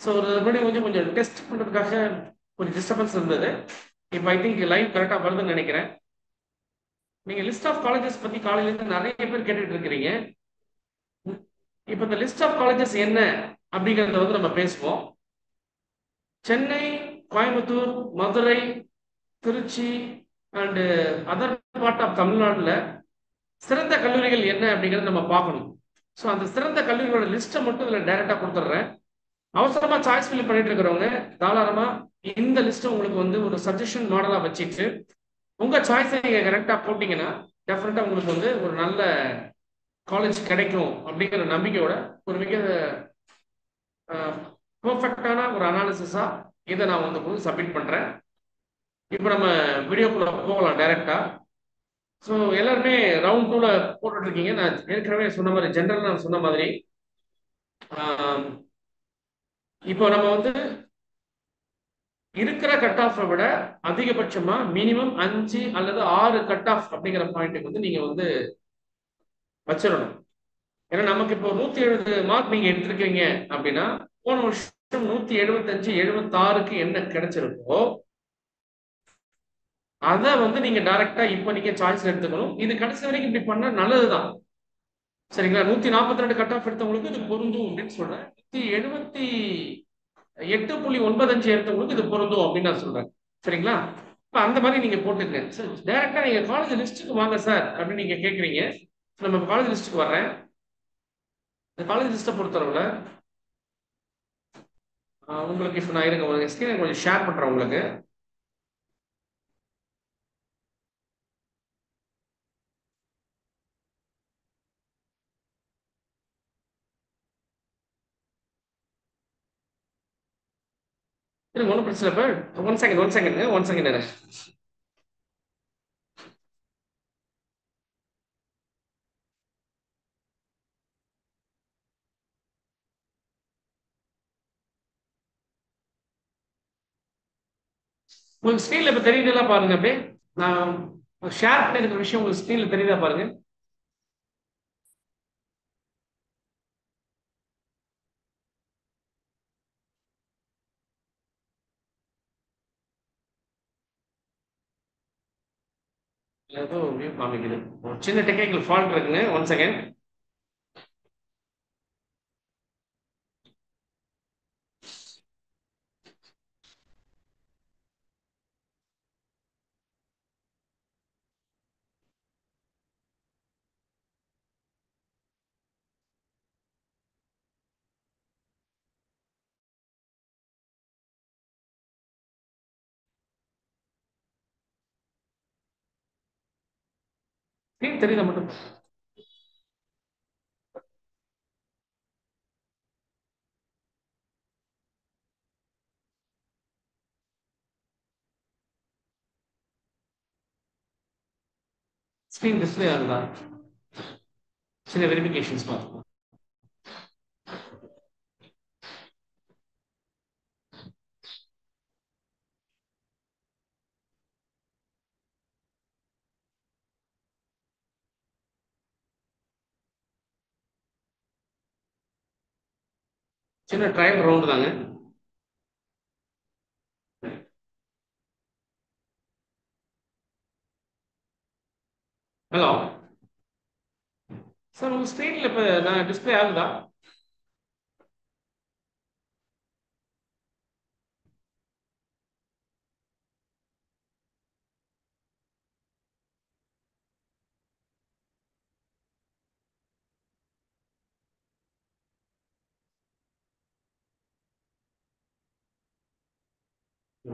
So ஒரு முன்னாடி கொஞ்சம் டெஸ்ட் பண்ணுறதுக்காக கொஞ்சம் டிஸ்டர்பன்ஸ் இருந்தது. இப்போ ஐ திங்க் லைவ் கரெக்டாக வருதுன்னு நினைக்கிறேன். நீங்கள் லிஸ்ட் ஆஃப் காலேஜஸ் பற்றி காலையிலேருந்து நிறைய பேர் கேட்டுட்டு இருக்கிறீங்க. இப்போ இந்த லிஸ்ட் ஆஃப் காலேஜஸ் என்ன அப்படிங்கிறத வந்து நம்ம பேசுவோம். Chennai, Coimbatore, Madurai, Tiruchi and other part of தமிழ்நாட்டில் சிறந்த கல்லூரிகள் என்ன அப்படிங்கிறத நம்ம பார்க்கணும். ஸோ அந்த சிறந்த கல்லூரிகளோட லிஸ்ட்டை மட்டும் இதில் டைரெக்டாக கொடுத்துட்றேன். அவசரமா சாய்ஸ் ஃபில் பண்ணிட்டு இருக்கிறவங்க தாராளமா இந்த லிஸ்ட் உங்களுக்கு வந்து ஒரு சஜஷன் மாடலா வச்சுட்டு உங்க சாய்ஸை நீங்க கரெக்டா போட்டீங்கன்னா டெஃபினட்டா உங்களுக்கு வந்து ஒரு நல்ல காலேஜ் கிடைக்கும் அப்படிங்கிற நம்பிக்கையோட ஒரு மிக பெர்ஃபெக்டான ஒரு அனாலிசிஸா இதை நான் வந்து சப்மிட் பண்றேன். இப்போ நம்ம வீடியோக்குள்ள போகலாம் டைரக்டா. ஸோ எல்லாருமே ரவுண்ட் டூல போட்டுட்டு இருக்கீங்க. நான் ஏற்கனவே சொன்ன மாதிரி ஜென்ரல் நான் சொன்ன மாதிரி இப்போ நம்ம வந்து இருக்கிற கட் ஆஃபை விட அதிகபட்சமா மினிமம் 5 அல்லது 6 கட் ஆஃப் அப்படிங்கிற பாயிண்ட்டுக்கு வந்து நீங்க வந்து வச்சிடணும். ஏன்னா நமக்கு இப்போ 170 மார்க் நீங்க எடுத்திருக்கீங்க அப்படின்னா போன வருஷம் 175 76க்கு என்ன கிடைச்சிருக்கோ அதை வந்து நீங்க டைரக்டா இப்போ நீங்க சாய்ஸ் எடுத்துக்கணும். இது கடைசி வரைக்கும் இப்படி பண்ணா நல்லதுதான். சரிங்களா? 142 கட் ஆஃப் எடுத்தவங்களுக்கு இது பொருந்தும் அப்படின்னு சொல்றேன். 178.95 எடுத்தவங்களுக்கு இது பொருந்தும் அப்படின்னு நான் சொல்றேன். சரிங்களா? இப்ப அந்த மாதிரி நீங்க போட்டுங்க. டைரக்டா நீங்க காலேஜ் லிஸ்ட்டுக்கு வாங்க சார் அப்படின்னு நீங்க கேட்குறீங்க. நம்ம காலேஜ் லிஸ்ட்டுக்கு வர்றேன். இந்த காலேஜ் லிஸ்ட்டை பொறுத்தளவுல உங்களுக்கு இப்போ நான் இருங்க ஒரு ஸ்கிரீனை கொஞ்சம் ஷேர் பண்றேன் உங்களுக்கு. இருங்க ஒன்றும் பிரச்சனை இல்லை. One second. உங்களுக்கு ஸ்க்ரீன்ல இப்போ தெரியுதுல பாருங்க. அப்படியே நான் ஷேர் பண்ணிருக்கிற விஷயம் உங்களுக்கு ஸ்க்ரீன்ல தெரியுதா பாருங்க. ஏதோ வியூ காமிக்குது. ஒரு சின்ன டெக்னிக்கல் ஃபால்ட் இருக்குங்க. One second. ஸ்க்ரீன் தெரியுதா மட்டும்? ஸ்க்ரீன் டிஸ்பிளே ஆகுதா? சில வெரிஃபிகேஷன்ஸ் பார்த்துக்கோ. சின்ன ட்ரையல் ரவுண்டு தாங்க. ஹலோ சார், உங்க ஸ்க்ரீன்ல இப்போ நான் டிஸ்பிளே ஆகுதா?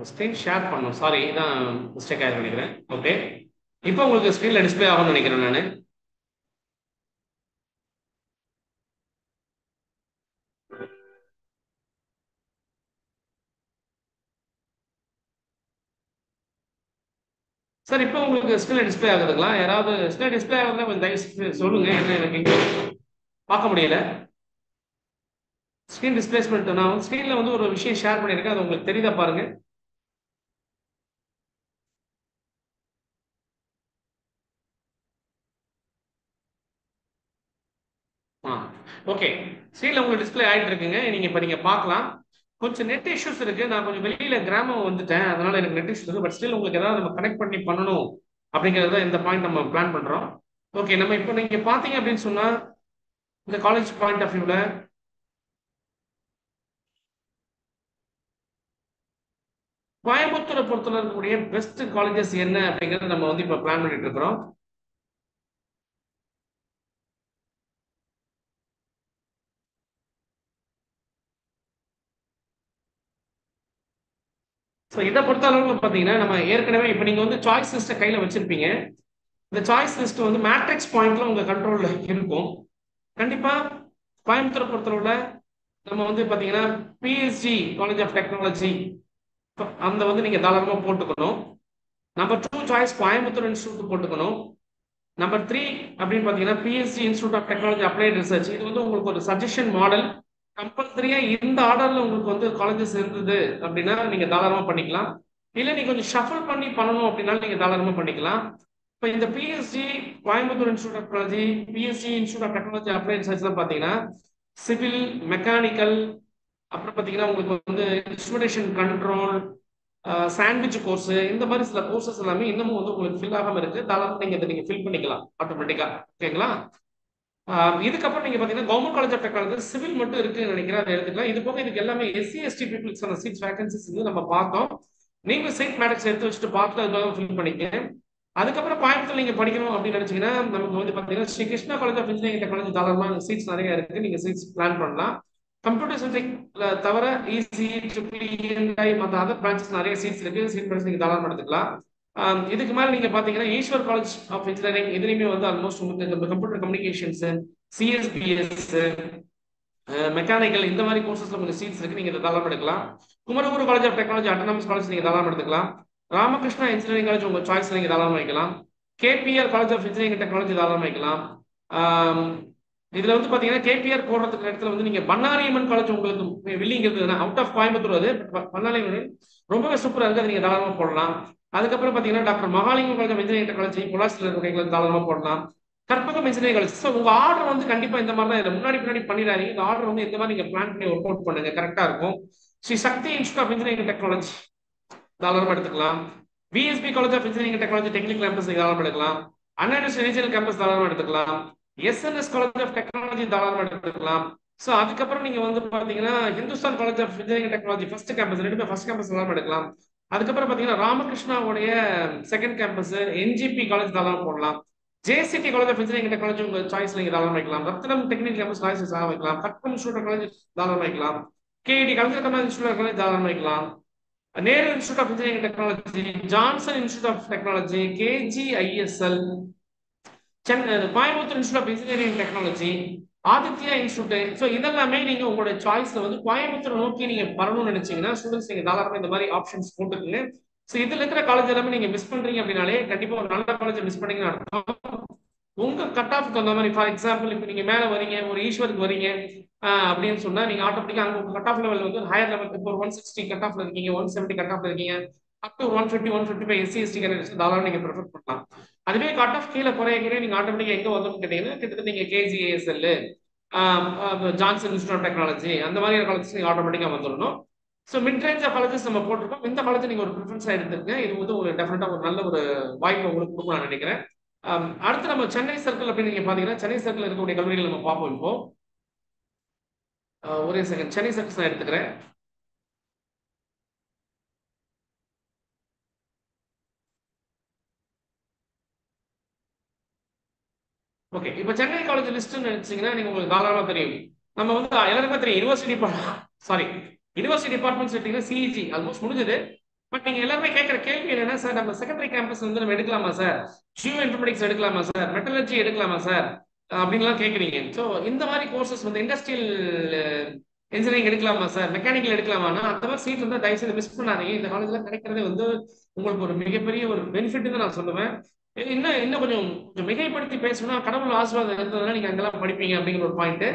ஸ்க்ரீன் ஷேர் பண்ணணும். சாரி, தான் மிஸ்டேக் ஆகிடும் நினைக்கிறேன். ஓகே, இப்போ உங்களுக்கு ஸ்க்ரீன்ல டிஸ்பிளே ஆகும்னு நினைக்கிறேன் நான். சார் இப்போ உங்களுக்கு ஸ்க்ரீன்ல டிஸ்பிளே ஆகுதுங்களா? யாராவது ஸ்க்ரீன் டிஸ்பிளே ஆகுதுன்னா கொஞ்சம் தயவு செஞ்சு சொல்லுங்க. என்ன எனக்கு இங்கே பார்க்க முடியல. ஸ்க்ரீன் டிஸ்பிளேஸ்மெண்ட் நான் வந்து ஸ்க்ரீன்ல வந்து ஒரு விஷயம் ஷேர் பண்ணியிருக்கேன். அது உங்களுக்கு தெரியுதா பாருங்க. ஆ ஓகே. ஸ்க்ரீன்ல உங்களுக்கு டிஸ்பிளே ஆயிட்டு இருக்குங்க. நீங்க பார்க்கலாம். கொஞ்சம் நெட் இஷ்யூஸ் இருக்கு. நான் கொஞ்சம் வெளியில கிராமம் வந்துட்டேன். அதனால எனக்கு நெட் இஷ்யூஸ் இருக்கு. பட் ஸ்டில் உங்களுக்கு ஏதாவது நம்ம கனெக்ட் பண்ணி பண்ணணும் அப்படிங்கறத இந்த பாயிண்ட் நம்ம பிளான் பண்றோம். ஓகே, நம்ம இப்போ நீங்க பாத்தீங்க அப்படின்னு சொன்னா இந்த காலேஜ் பாயிண்ட் ஆஃப் வியூல கோயம்புத்தூரை பொறுத்தவரை இருக்கக்கூடிய பெஸ்ட் காலேஜஸ் என்ன அப்படிங்கறத நம்ம வந்து இப்ப பிளான் பண்ணிட்டு இருக்கிறோம். ஸோ இதை பொறுத்த அளவுக்கு பார்த்தீங்கன்னா நம்ம ஏற்கனவே இப்போ நீங்கள் வந்து சாய்ஸ் லிஸ்ட்டை கையில் வச்சிருப்பீங்க. இந்த சாய்ஸ் லிஸ்ட் வந்து மேட்ரிக்ஸ் பாயிண்ட்ல உங்கள் கண்ட்ரோலில் இருக்கும். கண்டிப்பாக கோயம்புத்தூரை பொறுத்தளவில் நம்ம வந்து பார்த்தீங்கன்னா பிஎஸ்ஜி காலேஜ் ஆஃப் டெக்னாலஜி அந்த வந்து நீங்கள் தாராளமாக போட்டுக்கணும். நம்பர் 2 சாய்ஸ் கோயம்புத்தூர் இன்ஸ்டியூட் போட்டுக்கணும். நம்பர் 3 அப்படின்னு பார்த்தீங்கன்னா PSG institute of technology applied research. இது வந்து உங்களுக்கு ஒரு சஜஷன் மாடல். கம்பல்சரியா இந்த ஆர்டர்ல உங்களுக்கு வந்து காலேஜஸ் இருந்தது அப்படின்னா நீங்க தாராளமா பண்ணிக்கலாம். இல்ல நீங்க கொஞ்சம் ஷஃபிள் பண்ணி பண்ணணும் அப்படின்னா நீங்க தாராளமா பண்ணிக்கலாம். இப்போ இந்த PSG Coimbatore institute of technology, PSG institute of technology applied research தான் பாத்தீங்கன்னா சிவில், மெக்கானிக்கல், அப்புறம் பாத்தீங்கன்னா உங்களுக்கு வந்து இன்ஸ்ட்ருமெண்டேஷன் கண்ட்ரோல், சாண்ட்விச் கோர்ஸ், இந்த மாதிரி சில கோர்சஸ் எல்லாமே இன்னமும் வந்து உங்களுக்கு ஃபில் ஆகாம இருக்கு. தாராளமா நீங்க இதை நீங்க ஃபில் பண்ணிக்கலாம் ஆட்டோமேட்டிக்கா. ஓகேங்களா? இதுக்கப்புறம் நீங்க பாத்தீங்கன்னா government college of technology civil மட்டும் இருக்குன்னு நினைக்கிறேன், அதை எடுத்துக்கலாம். இது போக இதுக்கு எல்லாமே எஸ்சி எஸ்டி பீப்புள்ஸான சீட்ஸ் வேகன்சிஸ் வந்து நம்ம பார்த்தோம். நீங்க சீட் மேட்ரிக்ஸ் எடுத்து வச்சுட்டு பார்த்து அதுக்காக ஃபில் பண்ணிக்க. அதுக்கப்புறம் கோயம்புத்தூர் நீங்க படிக்கணும் அப்படின்னு நினைச்சீங்கன்னா நமக்கு வந்து பாத்தீங்கன்னா Sri Krishna college of engineering technology தாராளமா சீட்ஸ் நிறைய இருக்கு. நீங்க சீட்ஸ் பிளான் பண்ணலாம். கம்ப்யூட்டர் சயின்ஸ் தவிர இசி, ட்ரிபிள் மற்ற அதர் பிரான்ச்சஸ் நிறைய சீட்ஸ் இருக்கு. சீட் பிரைஸ் நீங்க தாராளமா எடுத்துக்கலாம். இதுக்கு மேல நீங்க பாத்தீங்கன்னா ஈஸ்வர் காலேஜ் ஆஃப் இன்ஜினியரிங் இதுலயுமே வந்து ஆல்மோஸ்ட் உங்களுக்கு கம்ப்யூட்டர் கம்யூனிகேஷன்ஸ், சிஎஸ்பிஎஸ், மெக்கானிக்கல் இந்த மாதிரி கோர்சஸ்ல உங்களுக்கு சீட்ஸ் இருக்கு. நீங்க இதை தாராளமா எடுக்கலாம். Kumaraguru college of technology autonomous college நீங்க தாராளமா எடுத்துக்கலாம். ராமகிருஷ்ணா இன்ஜினியரிங் காலேஜ் உங்க சாய்ஸ் நீங்க தாராளமா வைக்கலாம். KPR college of engineering technology தாராளமா வைக்கலாம். இதுல வந்து பாத்தீங்கன்னா கேபிஆர் போடுறதுக்கு இடத்துல வந்து நீங்க பண்ணாரியம்மன் காலேஜ் உங்களுக்கு வில்லிங் இருக்குதுன்னா அவுட் ஆஃப் கோயம்புத்தூர், அது பண்ணாரியம்மன் ரொம்பவே சூப்பரா இருக்கு, அது நீங்க தாராளமா போடலாம். அதுக்கப்புறம் பாத்தீங்கன்னா doctor Mahalingam college of engineering technology பொலாசில இருக்கிறவங்க தாராளமா போடலாம். Karpagam engineering college. ஸோ உங்க ஆர்டர் வந்து கண்டிப்பா இந்த மாதிரி தான், இதில் முன்னாடி பின்னாடி பண்ணிடாதீங்க. இந்த ஆர்டர் வந்து இந்த மாதிரி நீங்க பிளான் பண்ணி ஒர்க் அவுட் பண்ணுங்க, கரெக்டா இருக்கும். Sri Sakthi institute of engineering technology தாராளமா எடுத்துக்கலாம். VSB college of engineering technology technical campus தாராளமா எடுக்கலாம். அண்ணா யூனிவர்சிட்டி ரீஜனல் கேம்பஸ் தாராளமா எடுத்துக்கலாம். எஸ்என்எஸ் காலேஜ் ஆஃப் டெக்னாலஜி தாராளமா எடுத்துக்கலாம். ஸோ அதுக்கப்புறம் நீங்க வந்து பாத்தீங்கன்னா Hindustan college of engineering technology first campus, ரெண்டுமே ஃபர்ஸ்ட் கேம்பஸ் தாராளமா எடுக்கலாம். அதுக்கப்புறம் பாத்தீங்கன்னா ராமகிருஷ்ணாவுடைய செகண்ட் கேம்பஸ் என்ஜிபி காலேஜ் தாராளமா போடலாம். JCT college of engineering technology உங்க சாய்ஸ் நீங்க தாராளமா வைக்கலாம். ரத்னம் டெக்னிக்கல் கேம்பஸ் சாய்ஸ் தாராளமா வைக்கலாம். கற்பகம் இன்ஸ்டியூட் ஆஃப் காலேஜ் தாராளமா வைக்கலாம். KD culture commerce institute of college தாராளமா வைக்கலாம். Nehru institute of engineering technology, Johnson institute of technology, KGISL, Coimbatore institute of engineering technology, Aditya institute. So இதெல்லாமே நீங்க உங்களோட சாய்ஸ்ல வந்து கோயம்புத்தூர் நோக்கி நீங்க வரணும்னு நினைச்சீங்கன்னா ஸ்டூடெண்ட்ஸ் நீங்க தாராளமா இந்த மாதிரி ஆப்ஷன்ஸ் போட்டுக்கோங்க. ஸோ இதுல இருக்கிற காலேஜ் எல்லாமே நீங்க மிஸ் பண்றீங்க அப்படின்னாலே கண்டிப்பா ஒரு நல்ல காலேஜ் மிஸ் பண்ணீங்கன்னு அர்த்தம். உங்க கட் ஆஃப் தகுந்த மாதிரி, ஃபார் எக்ஸாம்பிள் இப்போ நீங்க மேல வரீங்க, ஒரு ஈஸ்வருக்கு வரீங்க அப்படின்னு சொன்னா நீங்க ஆட்டோமேட்டிக்கா அங்க உங்க கட் ஆஃப் லெவல் வந்து ஹையர் லெவல். இப்போ ஒரு 160 கட் ஆஃப்ல இருக்கீங்க, 170 கட் ஆஃப்ல இருக்கீங்க, up to 150 155 SC ST candidates தாராளமா நீங்க ப்ரிஃபர் பண்ணலாம். அதுவே கட் ஆஃப் கீழே குறைய நீங்க ஆட்டோமேட்டிக்கா எங்க வந்தோம்னு கேட்டீங்கன்னா கிட்டத்தட்ட நீங்க கேஜிஏஎஸ்எல், ஜான்சன் இன்ஸ்டியூட் ஆஃப் டெக்னாலஜி அந்த மாதிரி காலேஜஸ் நீங்க ஆட்டோமேட்டிக்கா வந்துடணும். ஸோ மிட் ரேஞ்ச் காலேஜஸ் நம்ம போட்டிருக்கோம். இந்த காலேஜ் நீங்க ஒரு ப்ரிஃபரன்ஸா எடுத்துக்கங்க. இது வந்து உங்களுக்கு டெஃபினட்டா ஒரு நல்ல ஒரு வாய்ப்பு உங்களுக்கு கொடுக்கும் நான் நினைக்கிறேன். அடுத்து நம்ம சென்னை சர்க்கிள் அப்படின்னு நீங்க பாத்தீங்கன்னா சென்னை சர்க்கிள் இருக்கக்கூடிய கல்லூரிகள் நம்ம பார்ப்போம். இப்போ ஒரே செகண்ட், சென்னை சர்க்கிள் நான் எடுத்துக்கிறேன். ஓகே, இப்போ சென்னை காலேஜ் லிஸ்ட் நினைச்சீங்கன்னா நீங்க உங்களுக்கு தாராளமா தெரியும். நம்ம வந்து எல்லாருமே தெரியும் யூனிவர்சிட்டி டிபார்ட்மெண்ட்ஸ் எடுத்தீங்கன்னா சிஇஜி ஆல்மோஸ்ட் முடிஞ்சது. பட் நீங்க எல்லாருமே கேட்கிற கேள்வி என்னன்னா, சார் நம்ம செகண்டரி கேம்பஸ் வந்து நம்ம எடுக்கலாமா சார், ஜியோ இன்ஃபர்மேட்டிக்ஸ் எடுக்கலாமா சார், மெட்டலர்ஜி எடுக்கலாமா சார் அப்படின்லாம் கேட்குறீங்க. ஸோ இந்த மாதிரி கோர்சஸ் வந்து இண்டஸ்ட்ரியல் இன்ஜினியரிங் எடுக்கலாமா சார், மெக்கானிக்கல் எடுக்கலாமான்னா அந்த மாதிரி சீட் வந்து தயவு செய்து மிஸ் பண்ணாதீங்க. இந்த காலேஜ்ல கிடைக்கிறதே வந்து உங்களுக்கு ஒரு மிகப்பெரிய ஒரு பெனிஃபிட் தான் நான் சொல்லுவேன். இன்னும் இன்னும் கொஞ்சம் மிகைப்படுத்தி பேசணும்னா கடவுள் ஆசீர்வாதம் இருந்ததுன்னா நீங்க அங்கெல்லாம் படிப்பீங்க அப்படிங்கிற ஒரு பாயிண்ட்.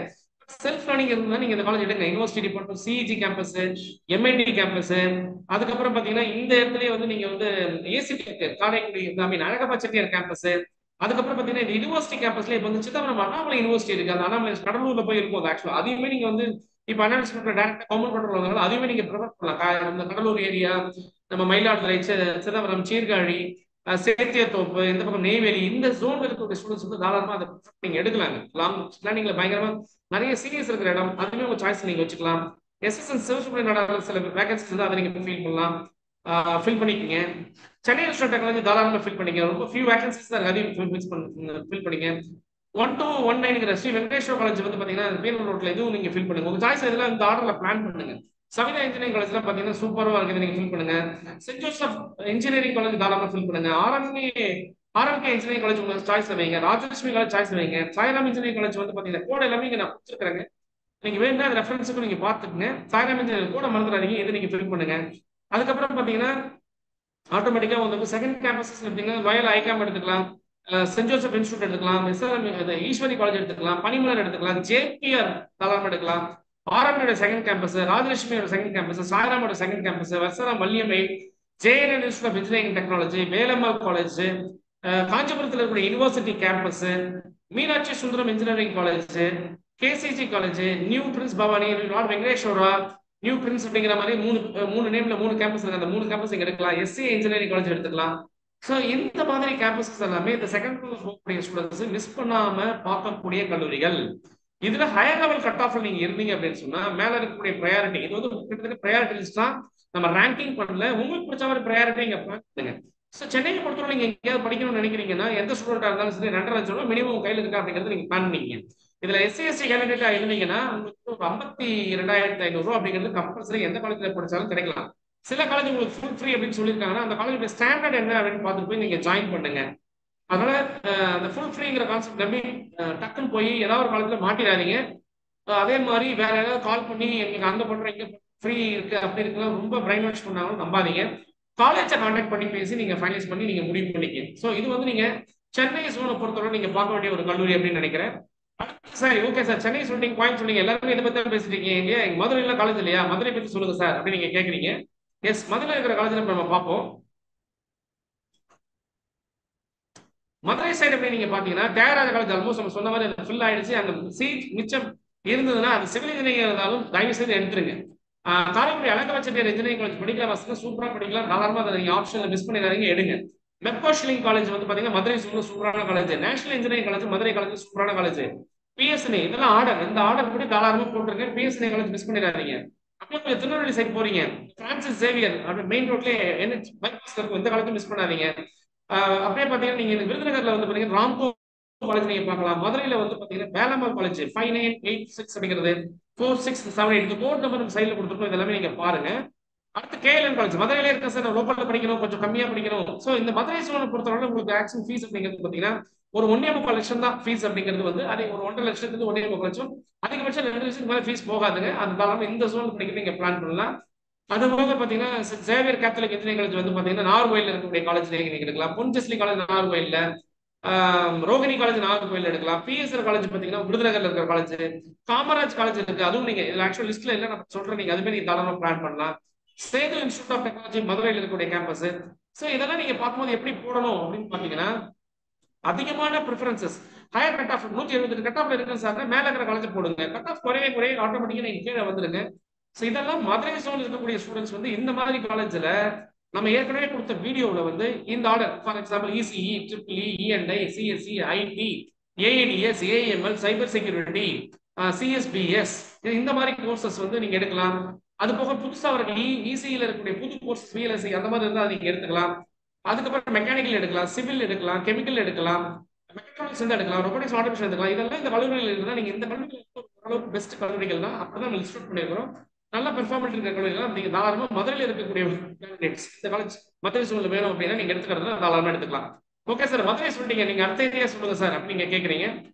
செல்ஃப் லேர்னிங் இருந்தா நீங்க இந்த காலேஜ் எடுங்க. University department, CEG campus, MIT campus, அதுக்கப்புறம் பாத்தீங்கன்னா இந்த இடத்துலயே வந்து நீங்க வந்து ஏசிடி காரைக்குடி, ஐ மீன் அழகப்பா செட்டியார் கேம்பஸ், அதுக்கப்புறம் பாத்தீங்கன்னா இந்த யூனிவர்சிட்டி கேம்பஸ்ல இப்ப வந்து சிதம்பரம் அண்ணாமலை யூனிவர்சிட்டி இருக்கு. அந்த அண்ணாமலை கடலூர்ல போய் இருக்கும் ஆக்சுவலா. அதையுமே நீங்க வந்து இப்ப அனாலிசிஸ் டேரக்டா கவர்மெண்ட் கண்ட்ரோல் வந்தாலும் அதுவுமே நீங்க ப்ரிஃபர் பண்ணலாம். இந்த கடலூர் ஏரியா, நம்ம மயிலாடுதுறை, சிதம்பரம், சீர்காழி, சேத்தியத்தோப்பு, இந்த பக்கம் நெய்வேலி, இந்த ஜோன்ல இருக்கக்கூடிய ஸ்டூடெண்ட்ஸ் வந்து தாராளமா அதை நீங்க எடுக்கலாங்க. லாங் பிளானிங்ல பயங்கரமா நிறைய சீரியஸ் இருக்கிற இடம், அதுவுமே உங்க சாய்ஸ் நீங்க வச்சுக்கலாம். எஸ்எஸ்என் சிவசுப்ரமணிய சில வேகன்சிஸ் வந்து அதை நீங்க ஃபீல் பண்ணலாம், ஃபில் பண்ணிக்கங்க. சென்னை இன்ஸ்டியூட் டெக்னாலஜி தாராளமா ஃபில் பண்ணிக்க. ரொம்ப ஃபியூ வேகன்சிஸ் தான் அதையும் ஃபில் பண்ணிக்க. 1219 ஸ்ரீ வெங்கடேஸ்வர காலேஜ் வந்து பாத்தீங்கன்னா பேரூர் ரோட்ல இதுவும் நீங்க ஃபில் பண்ணுங்க. உங்க சாய்ஸ் இதெல்லாம் இந்த ஆர்டர்ல பிளான் பண்ணுங்க. சவிதா இன்ஜினியரிங் காலேஜ்ல பாத்தீங்கன்னா சூப்பரா இருக்குது, நீங்க ஃபில் பண்ணுங்க. சென்ட் ஜோசப் இன்ஜினியரிங் காலேஜ் தாராளமா ஃபில் பண்ணுங்க. ஆர்எம்கே இன்ஜினியரிங் காலேஜ் உங்க சாய்ஸ் வைங்க. ராஜலட்சுமி காலேஜ் சாய்ஸ் வைங்க. சாய்ராம் இன்ஜினியரிங் காலேஜ் வந்து பாத்தீங்கன்னா கோட் எல்லாமே இங்க நான் கொடுத்துருக்கேங்க. நீங்க வேணும்னா ரெஃபரன்ஸுக்கும் நீங்க பாத்துக்கங்க. சாய்ராம் இன்ஜினியரிங் கூட மறந்துடாதீங்க, இதை நீங்க ஃபில் பண்ணுங்க. அதுக்கப்புறம் பாத்தீங்கன்னா ஆட்டோமேட்டிக்கா வந்து செகண்ட் கேம்பஸஸ் எடுத்தீங்கன்னா வயல் ஐகாம் எடுத்துக்கலாம், சென்ட் ஜோசப் இன்ஸ்டியூட் எடுத்துக்கலாம், ஈஸ்வரி காலேஜ் எடுத்துக்கலாம், பனிமலர் எடுத்துக்கலாம், ஜேபிஆர் தாராளமா எடுக்கலாம், ஆர்எம்ஓட செகண்ட் கேம்பஸ், ராஜலட்சுமியோட செகண்ட் கேம்பஸ், சாய்ராமோட செகண்ட் கேம்பஸ், வர்சரம் Valliammai, JNN institute of engineering technology, Velammal college, காஞ்சிபுரத்தில் இருக்கிற university campus, Meenakshi Sundaram engineering college, KCG college, New Prince Bhavani, Lord Venkateswara, New Prince அப்படிங்கிற மாதிரி மூணு நேம்ல 3 கேம்பஸ் இருக்கு. அந்த 3 கேம்பஸ் இங்க எடுக்கலாம். எஸ்சி இன்ஜினியரிங் காலேஜ் எடுத்துக்கலாம். ஸோ இந்த மாதிரி கேம்பஸஸ் எல்லாமே இந்த செகண்ட் போகக்கூடிய ஸ்டூடெண்ட்ஸ் மிஸ் பண்ணாம பார்க்கக்கூடிய கல்லூரிகள். இதுல ஹையர் லெவல் கட் ஆஃப்ல நீங்க இருந்தீங்க அப்படின்னு சொன்னா மேல இருக்கக்கூடிய ப்ரையாரிட்டி, இது வந்து கிட்டத்தட்ட ப்ரையாரிட்டி லிஸ்ட் தான், நம்ம ரேங்கிங் பண்ணல. உங்களுக்கு பிடிச்ச மாதிரி ப்ரையாரிட்டி நீங்க பண்ணுங்க. ஸோ சென்னையை பொறுத்தவரை நீங்க எங்கேயாவது படிக்கணும்னு நினைக்கிறீங்கன்னா எந்த ஸ்டூடெண்டா இருந்தாலும் சரி 2,50,000 மினிமம் கையில் இருக்கா அப்படிங்கிறது நீங்க பிளான் பண்ணீங்க. இதுல எஸ்சி கேண்டிடேட்டா இருந்தீங்கன்னா உங்களுக்கு 52,500 ரூபா அப்படிங்கிறது கம்பல்சரி எந்த காலேஜ்ல படிச்சாலும் கிடைக்கலாம். சில காலேஜ் உங்களுக்கு ஃபுல் ஃப்ரீ அப்படின்னு சொல்லியிருக்காங்கன்னா அந்த காலேஜோட ஸ்டாண்டர்ட் என்ன அப்படின்னு பார்த்துட்டு போய் நீங்க ஜாயின் பண்ணுங்க. அதனால அந்த ஃபுல் ஃப்ரீங்கிற கான்செப்ட் நம்பி டக்குன்னு போய் ஏதாவது ஒரு காலேஜ்ல மாட்டிடாதீங்க. அதே மாதிரி வேற ஏதாவது கால் பண்ணி எங்களுக்கு அங்க பண்றோம் இங்க ஃப்ரீ இருக்கு அப்படி இருக்கலாம் ரொம்ப பிரைன் வாஷ் பண்ணாலும் நம்பாதீங்க. காலேஜை கான்டாக்ட் பண்ணி பேசி நீங்க ஃபைனலைஸ் பண்ணி நீங்க முடிவு பண்ணிக்க. ஸோ இது வந்து நீங்க சென்னை ஜோனை பொறுத்தவரை நீங்க பார்க்க வேண்டிய ஒரு கல்லூரி அப்படின்னு நினைக்கிறேன். சார் ஓகே சார், சென்னை சொல்லிட்டீங்க, கோயம் சொன்னீங்க, எல்லாருமே இதை பத்தி பேசிட்டீங்க. எங்க மதுரையில காலேஜ் இல்லையா, மதுரை பத்தி சொல்லுங்க சார் அப்படின்னு நீங்க கேக்குறீங்க. எஸ், மதுரை இருக்கிற காலேஜ்ல நம்ம பார்ப்போம். மதுரை சைடு எப்படி நீங்க பாத்தீங்கன்னா தியாகராஜ காலேஜ் ஆல்மோஸ்ட் நம்ம சொன்ன மாதிரி ஃபில் ஆயிடுச்சு. அந்த சீட் மிச்சம் இருந்ததுன்னா அது சிவில் இன்ஜினியரிங் இருந்தாலும் தயவு செய்து எடுத்துருங்க. காரைக்குடி அழகவச்சேரியார் இன்ஜினியரிங் காலேஜ் படிக்கிற பசங்க சூப்பரா படிக்கலாம், தாராளமா அதை நீங்க ஆப்ஷன்ல மிஸ் பண்ணிடாதீங்க, எடுங்க. மெட்கோஷிலிங் காலேஜ் வந்து பாத்தீங்கன்னா மதுரை சூப்பரான college, national engineering college Madurai college சூப்பரான காலேஜ், பிஎஸ்என்ஏ இதெல்லாம் ஆர்டர், இந்த ஆர்டர் படி தாராளமா போட்டுருங்க. பிஎஸ்என்ஏ காலேஜ் மிஸ் பண்ணிடாதீங்க. அப்படியே கொஞ்சம் திருநெல்வேலி சைடு போறீங்க, பிரான்சிஸ் சேவியர் அப்படி மெயின் ரோட்லயே NH பைபாஸ் இருக்கும், இந்த காலேஜ் மிஸ் பண்ணாதீங்க. அப்படியே பாத்தீங்கன்னா நீங்க விருதுநகர்ல வந்து பாத்தீங்கன்னா ராம்கோ காலேஜ் நீங்க பார்க்கலாம். மதுரையில வந்து பாத்தீங்கன்னா வேலம்மாள் காலேஜ் 5986 அப்படிங்கிறது 4678 கோட் நம்பர் சைட்ல கொடுத்துருக்கோம். இதெல்லாமே நீங்க பாருங்க. அடுத்து கேஎல்என் காலேஜ் மதுரையில இருக்க சார், லோக்கல்ல படிக்கணும், கொஞ்சம் கம்மியா படிக்கணும். ஸோ இந்த மதுரை சூழலை பொறுத்தவரை உங்களுக்கு ஆக்சுவல் ஃபீஸ் அப்படிங்கிறது பாத்தீங்கன்னா ஒரு 1.25 லட்சம் தான் ஃபீஸ் அப்படிங்கிறது வந்து, அதே ஒரு 1.5 லட்சத்துக்கு 1.25 லட்சம், அதிகபட்சம் 2 லட்சத்துக்கு மேல ஃபீஸ் போகாதுங்க. அந்த இந்த சூழல் படிக்கிறது நீங்க பிளான் பண்ணலாம். அது போக பாத்தீங்கன்னா சேவியர் கேத்தலிக் இன்ஜினியரிங் காலேஜ் வந்து பாத்தீங்கன்னா நாகர்கோயில்ல இருக்கக்கூடிய காலேஜ் நீங்க எடுக்கலாம். பொன்ஜஸ்லி காலேஜ் நாகர்கோயில்ல, ரோகிணி காலேஜ் நாகர்கோயில்ல எடுக்கலாம். பிஎஸ்ஆர் காலேஜ் பாத்தீங்கன்னா விருதுநகர்ல இருக்கிற காலேஜ், காமராஜ் காலேஜ் இருக்கு, அதுவும் நீங்க ஆக்சுவல் லிஸ்ட்ல இல்ல நான் சொல்றேன், நீங்க அதுமே நீங்க தாராளமா பிளான் பண்ணலாம். சேது இன்ஸ்டியூட் ஆஃப் டெக்னாலஜி மதுரையில் இருக்கக்கூடிய கேம்பஸ். ஸோ இதெல்லாம் நீங்க பார்க்கும்போது எப்படி போடணும் அப்படின்னு பாத்தீங்கன்னா அதிகமான preferences higher cut off 178 cut ஆஃப்ல இருக்கு சார், மேல இருக்கிற காலேஜ் போடுங்க. கட் ஆஃப் குறைய ஆட்டோமேட்டிக்கா நீங்க கீழே வந்துருங்க. ஸோ இதெல்லாம் மதுரை ஜோன் இருக்கக்கூடிய ஸ்டூடெண்ட்ஸ் வந்து இந்த மாதிரி காலேஜ்ல நம்ம ஏற்கனவே கொடுத்த வீடியோவில் வந்து இந்த order, for example ECE, triple E, ENI, CSC, IT, AIDS, AML, cyber security, CSBS, இந்த மாதிரி கோர்சஸ் வந்து நீங்க எடுக்கலாம். அது போக புதுசா அவர்கள் இசிஇல இருக்கக்கூடிய புது கோர்சஸ் விஎல்எஸ்சி அந்த மாதிரி இருந்தால் நீங்க எடுத்துக்கலாம். அதுக்கப்புறம் மெக்கானிக்கல் எடுக்கலாம், சிவில் எடுக்கலாம், கெமிக்கல் எடுக்கலாம், மெக்கானிக்ஸ் வந்து எடுக்கலாம், ரொபோட்டிக்ஸ் ஆட்டோமேஷன் எடுக்கலாம். இதெல்லாம் இந்த கல்லூரிகள் இருந்தால் நீங்க இந்த கல்லூரிகள் ஓரளவுக்கு பெஸ்ட் கல்லூரிகள் தான், அப்பதான் லிஸ்ட் அவுட் பண்ணிருக்கிறோம். நல்ல பெர்ஃபார்மன்ஸ் இருக்கிற கல்லூரிகள் நீங்க தாராளமா மதுரையில் இருக்கக்கூடிய கேண்டிடேட்ஸ் இந்த காலேஜ் மதுரை சூழல் வேணும் அப்படின்னா நீங்க எடுத்துக்கிறதுனா தாராளமா எடுத்துக்கலாம். ஓகே சார், மதுரை சொல்லிட்டீங்க, நீங்க அடுத்த ஏரியா சொல்லுங்க சார் அப்படின்னு நீங்க கேக்குறீங்க.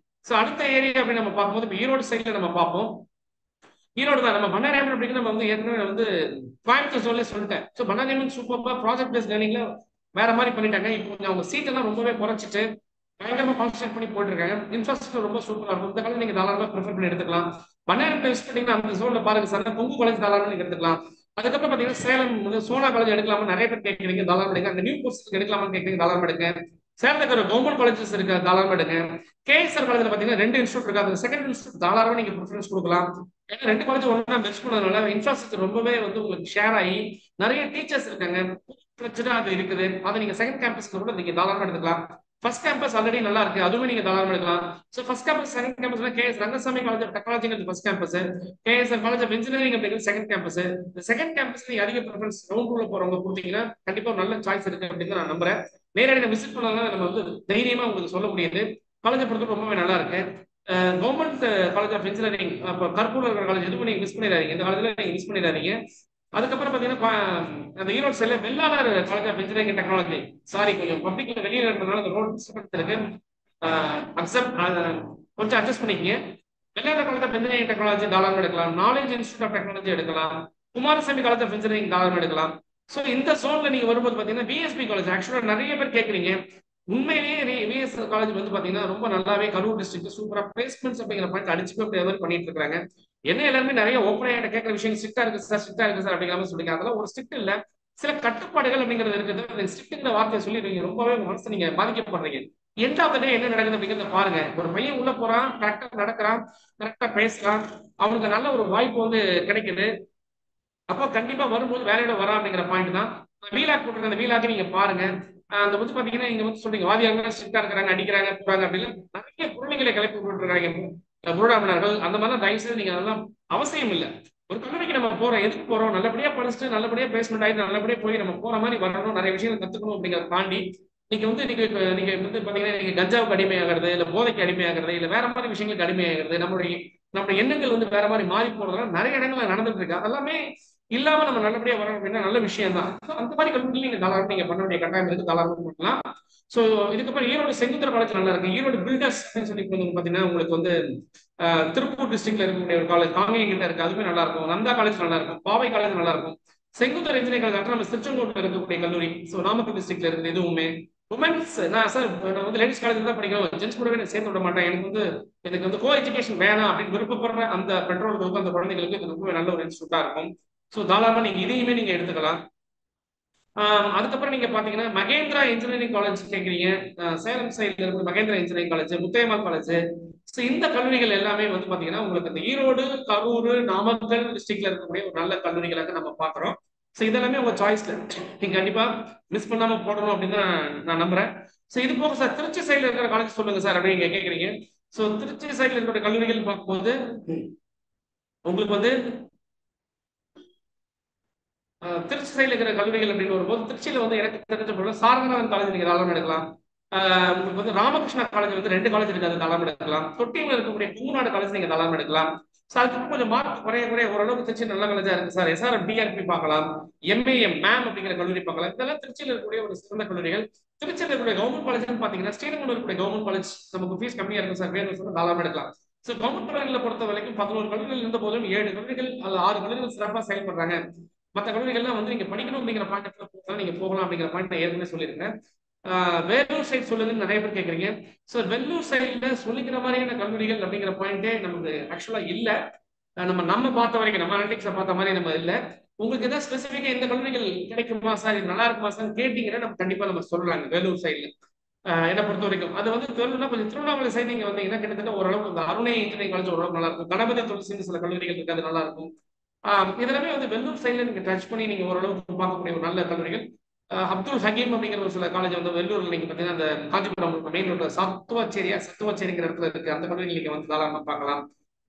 ஸோ அடுத்த ஏரியா அப்படின்னு நம்ம பார்க்கும்போது இப்போ ஈரோடு சைட்ல நம்ம பார்ப்போம். ஈரோடு தான் நம்ம பண்ணாரியம் அப்படின்னு நம்ம வந்து ஏற்கனவே வந்து கோயம்புத்தூர் ஜோன்ல சொல்லிட்டேன். ஸோ பண்ணாரியம் சூப்பரா ப்ராஜெக்ட் பேஸ்ட் லேர்னிங்ல வேற மாதிரி பண்ணிட்டாங்க. இப்போ கொஞ்சம் அவங்க சீட் எல்லாம் ரொம்பவே குறைச்சிட்டு பயங்கரமா கான்சென்ட்ரேட் பண்ணி போட்டுருக்காங்க. இன்ஃப்ராஸ்ட்ரக்சர் ரொம்ப சூப்பரா இருக்கும். இந்த காலேஜ் நீங்க தாராளமா ப்ரிஃபர் பண்ணி எடுத்துக்கலாம். பண்ணாரியம் யூஸ் பண்ணீங்கன்னா அந்த ஜோன்ல பாருங்க சார், கொங்கு காலேஜ் தாராளமா நீங்க எடுத்துக்கலாம். அதுக்கப்புறம் பாத்தீங்கன்னா சேலம் வந்து சோனா காலேஜ் எடுக்கலாமா நிறைய பேர் கேட்குறீங்க, தாராளமா எடுங்க. அந்த நியூ கோர்ஸ் எடுக்கலாமான்னு கேட்குறீங்க, தாராளமா எடுங்க. சேலத்துல இருக்கிற கவர்மெண்ட் காலேஜஸ் இருக்கு, தாராளமா எடுங்க. கேஎஸ்ஆர் காலேஜ்ல பாத்தீங்கன்னா 2 இன்ஸ்டியூட் இருக்கு. அந்த செகண்ட் இன்ஸ்டியூட் தாராளமா நீங்க ப்ரிஃபரன்ஸ் கொடுக்கலாம். ஏன்னா 2 காலேஜ் ஒண்ணா மெர்ஜ் பண்ணதுனால இன்ஃப்ராஸ்ட்ரக்சர் ரொம்பவே வந்து உங்களுக்கு ஷேர் ஆகி நிறைய டீச்சர்ஸ் இருக்காங்க. அது இருக்குது. அதை நீங்க செகண்ட் கேம்பஸ்க்கு கூட நீங்க தாராளமா எடுத்துக்கலாம். ஃபர்ஸ்ட் கேம்பஸ் ஆல்ரெடி நல்லா இருக்கு, அதுவுமே நீங்க தாராளமா எடுக்கலாம். ஸோ ஃபர்ஸ்ட் கேம்பஸ் செகண்ட் கேம்பஸ்ல கேஎஸ் ரங்கசாமி காலேஜ் ஆஃப் டெக்னாலஜிங்கிறது first campus, KSR college of engineering அப்படிங்கிறது செகண்ட் கேம்பஸ். இந்த செகண்ட் கேம்பஸ் நீங்க அதிக ப்ரிஃபரன்ஸ் ரவுண்ட் டூல போறவங்க கொடுத்தீங்கன்னா கண்டிப்பா ஒரு நல்ல சாய்ஸ் இருக்கு அப்படின்னு நான் நம்புறேன். நேரடியாக விசிட் பண்ணாலும் நம்ம வந்து தைரியமா உங்களுக்கு சொல்ல முடியுது. காலேஜை பொறுத்து ரொம்பவே நல்லா இருக்கு. கவர்மெண்ட் காலேஜ் ஆஃப் இன்ஜினியரிங் கற்பூர் இருக்கிற காலேஜ் எதுவும் நீங்க மிஸ் பண்ணிடாதீங்க, இந்த காலேஜ்ல நீங்க மிஸ் பண்ணிடாதீங்க. அதுக்கப்புறம் பாத்தீங்கன்னா அந்த ஈரோடு செல்ல Vellalar college of engineering technology, sorry கொஞ்சம் பப்ளிக்ல வெளியில இருக்கிறதுனால அந்த ரோட் டிஸ்டர்பன்ஸ் இருக்கு, கொஞ்சம் அட்ஜஸ்ட் பண்ணிக்கங்க. வெள்ளாளர் காலேஜ் ஆஃப் இன்ஜினியரிங் டெக்னாலஜி தாராளமாக எடுக்கலாம். நாலேஜ் இன்ஸ்டியூட் ஆஃப் டெக்னாலஜி எடுக்கலாம். குமாரசாமி காலேஜ் ஆஃப் இன்ஜினியரிங் தாராளமாக எடுக்கலாம். ஸோ இந்த ஜோன்ல நீங்க வரும்போது பாத்தீங்கன்னா பிஎஸ்பி காலேஜ் ஆக்சுவலா நிறைய பேர் கேட்குறீங்க. உண்மையிலேயே விஎஸ் காலேஜ் வந்து பாத்தீங்கன்னா ரொம்ப நல்லாவே கரூர் டிஸ்ட்ரிக்ட் சூப்பரா பிளேஸ்மெண்ட்ஸ் அப்படிங்கிற பாயிண்ட் அடிச்சுக்க மாதிரி பண்ணிட்டு இருக்காங்க. என்ன எல்லாருமே நிறைய ஓப்பன் ஆகிட்ட கேட்கிற விஷயம் ஸ்ட்ரிக்டா இருக்கு சார், ஸ்ட்ரிக்டா இருக்கு சார் அப்படிங்கிற மாதிரி சொல்லுங்க. அதெல்லாம் ஒரு ஸ்ட்ரிக்ட் இல்ல, சில கட்டுப்பாடுகள் அப்படிங்கிறது இருக்குது. ஸ்ட்ரிக்ட்ங்கிற வார்த்தையை சொல்லி நீங்க ரொம்பவே மனசு நீங்க பாதிக்கப்படுறீங்க. எண்ட் ஆஃப் த டே என்ன நடக்குது அப்படிங்கிறத பாருங்க. ஒரு பையன் உள்ள போறான், கரெக்டா நடக்கிறான், கரெக்டா பேசுறான், அவனுக்கு நல்ல ஒரு வாய்ப்பு வந்து கிடைக்குது. அப்போ கண்டிப்பா வரும்போது வேலையோட வரா அப்படிங்கிற பாயிண்ட் தான். வீலாக் போட்டுருக்க அந்த வீலாக்கு நீங்க பாருங்க. அந்த வந்து பாத்தீங்கன்னா நீங்க வந்து சொல்றீங்க வாதியாங்க ஸ்ட்ரிக்டா இருக்கிறாங்க, அடிக்கிறாங்க, போறாங்க அப்படின்னு நிறைய குழந்தைகளை கிளப்பி போட்டுருக்காங்க புரோடாமனர்கள். அந்த மாதிரிலாம் தயவு செய்து நீங்க அதெல்லாம் அவசியம் இல்லை. ஒரு கல்லூரிக்கு நம்ம போறோம், எதுக்கு போறோம்? நல்லபடியா படிச்சுட்டு நல்லபடியா பிளேஸ்மெண்ட் ஆயிட்டு நல்லபடியா போய் நம்ம போற மாதிரி வரணும், நிறைய விஷயங்கள் கத்துக்கணும் அப்படிங்கிறத தாண்டி நீங்க வந்து நீங்க வந்து பாத்தீங்கன்னா நீங்க கஞ்சாவுக்கு அடிமையாகிறது, இல்ல போதைக்கு அடிமையாகிறது, இல்ல வேற மாதிரி விஷயங்களுக்கு அடிமையாகிறது, நம்மளுடைய எண்ணங்கள் வந்து வேற மாதிரி மாறி போறதெல்லாம் நிறைய இடங்கள்ல நடந்துட்டு இருக்கு. அதெல்லாமே இல்லாம நம்ம நல்லபடியா வரோம் அப்படின்னா நல்ல விஷயம் தான். அந்த மாதிரி கல்லூரிகள் நீங்க தாராளம் நீங்க பண்ண வேண்டிய கட்டாயம் இருக்கு, தாராளம் பண்ணலாம். ஸோ இதுக்கப்புறம் ஈரோடு செங்குந்தர் காலேஜ் நல்லா இருக்கு. ஈரோடு பில்டர்ஸ் சொல்லி பாத்தீங்கன்னா உங்களுக்கு வந்து திருப்பூர் டிஸ்ட்ரிக்ட்ல இருக்கக்கூடிய ஒரு காலேஜ் காங்கேயம் கிட்ட இருக்கு, அதுவுமே நல்லா இருக்கும். நந்தா காலேஜ் நல்லா இருக்கும், பாவை காலேஜ் நல்லா இருக்கும். செங்குந்தர் இன்ஜினியரிங் காலேஜ் நம்ம திருச்செங்கோட்டில் இருக்கக்கூடிய கல்லூரி, ஸோ நாமக்கல் டிஸ்ட்ரிக்ட்ல இருக்குது. இதுவுமே உமன்ஸ் நான் சார் நான் வந்து லேடிஸ் காலேஜ் தான் படிக்கிறேன், ஜென்ஸ் கூடவே நான் சேர்த்து விட மாட்டேன். எனக்கு வந்து கோ எஜுகேஷன் வேணாம் அப்படின்னு விருப்பப்படுற அந்த பெற்றோர்களுக்கு அந்த குழந்தைகளுக்கு இது ரொம்ப நல்ல ஒரு இன்ஸ்டியூட்டா இருக்கும். ஸோ தாராளமா நீங்க இதையுமே நீங்க எடுத்துக்கலாம். அதுக்கப்புறம் நீங்க பாத்தீங்கன்னா மகேந்திரா இன்ஜினியரிங் காலேஜ் கேட்குறீங்க, சேலம் சைட்ல இருக்க Mahendra engineering college, Muthayamma college. So இந்த கல்லூரிகள் எல்லாமே வந்து பாத்தீங்கன்னா உங்களுக்கு இந்த ஈரோடு, கரூர், நாமக்கல் டிஸ்ட்ரிக்ட்ல இருக்கக்கூடிய ஒரு நல்ல கல்லூரிகளாக நம்ம பாக்குறோம். ஸோ இதெல்லாமே உங்க சாய்ஸ்ல நீங்க கண்டிப்பா மிஸ் பண்ணாம போடணும் அப்படின்னு நான் நம்புறேன். ஸோ இது போக சார் திருச்சி சைட்ல இருக்கிற காலேஜ் சொல்லுங்க சார் அப்படின்னு நீங்க கேட்குறீங்க. ஸோ திருச்சி சைட்ல இருக்கிற கல்லூரிகள் பார்க்கும்போது உங்களுக்கு வந்து திருச்சி சைடில் இருக்கிற கல்லூரிகள் அப்படின்னு வரும்போது திருச்சியில வந்து எனக்கு தெரிஞ்ச போல சாரநாதன் காலேஜ் நீங்க தாராளமா எடுக்கலாம். உங்களுக்கு வந்து ராமகிருஷ்ணா காலேஜ் வந்து 2 காலேஜ் இருக்கு, அது தாராளமா எடுக்கலாம். தொட்டியில் இருக்கக்கூடிய பூநாடு காலேஜ் நீங்க தாராளமா எடுக்கலாம். ஸோ அதுக்கு கொஞ்சம் மார்க் குறைய ஓரளவுக்கு திருச்சி நல்ல காலேஜா இருக்கு சார். எஸ்ஆர்எம் டிஆர்பி பார்க்கலாம், எம்ஏஎம் மேம் அப்படிங்கிற கல்லூரி பார்க்கலாம். இதெல்லாம் திருச்சியில் இருக்கக்கூடிய ஒரு சிறந்த கல்லூரிகள். திருச்சியில் இருக்கக்கூடிய கவர்மெண்ட் காலேஜ் பாத்தீங்கன்னா ஸ்ரீரங்கத்தில் இருக்கக்கூடிய கவர்மெண்ட் காலேஜ் நமக்கு ஃபீஸ் கம்மியா இருக்கும் சார், வேணும் சார் தாராளமா எடுக்கலாம். ஸோ கவர்மெண்ட் கல்லூரிகளை பொறுத்த வரைக்கும் 11 கல்லூரிகள் இருந்த போதும் 7 கல்லூரிகள் அல்ல 6 கல்லூரிகள் சிறப்பாக செயல்படுறாங்க. மற்ற கல்லூரிகள்லாம் வந்து நீங்க படிக்கணும் அப்படிங்கிற பாயிண்ட் போகலாம், நீங்க போகலாம் அப்படிங்கிற பாயிண்ட் நான் ஏற்கனவே சொல்லியிருக்கேன். வேலூர் சைட் சொல்லுங்கன்னு நிறைய பேர் கேட்குறீங்க. ஸோ வெள்ளூர் சைட்ல சொல்லிக்கிற மாதிரியான கல்லூரிகள் அப்படிங்கிற பாயிண்டே நமக்கு ஆக்சுவலா இல்ல. நம்ம பார்த்த வரைக்கும் நம்ம அனலிட்டிக்ஸை பார்த்த மாதிரி நம்ம இல்லை. உங்களுக்கு ஏதாவது ஸ்பெசிஃபிக்கா இந்த கல்லூரிகள் கிடைக்குமா சார், இது நல்லா இருக்குமா சார் கேட்டீங்கன்னா நம்ம கண்டிப்பா நம்ம சொல்லலாங்க. வேலூர் சைட்ல என்னை பொறுத்த வரைக்கும் அது வந்து சொல்லணும்னா கொஞ்சம் திருவண்ணாமலை சைடு நீங்க வந்தீங்கன்னா கிட்டத்தட்ட ஓரளவுக்கு இந்த அருணை இன்ஜினியரிங் காலேஜ் ஓரளவுக்கு நல்லா இருக்கும். கணபதி துளசின்னு சில கல்லூரிகள் இருக்கு, அது நல்லா இருக்கும். இதெல்லாமே வந்து வெள்ளூர் சைட்ல நீங்க டச் பண்ணி நீங்க ஓரளவுக்கு பார்க்கக்கூடிய ஒரு நல்ல கல்லூரிகள். அப்துல் ஹக்கீம் அப்படிங்கிற ஒரு சில காலேஜ் வந்து வெள்ளூர்ல நீங்க பாத்தீங்கன்னா அந்த காஞ்சிபுரம் மெயின் ரோட்ல சத்துவச்சேரிங்கிற இடத்துல இருக்கு, அந்த கல்லூரி நீங்க வந்து தாராளமா பார்க்கலாம்.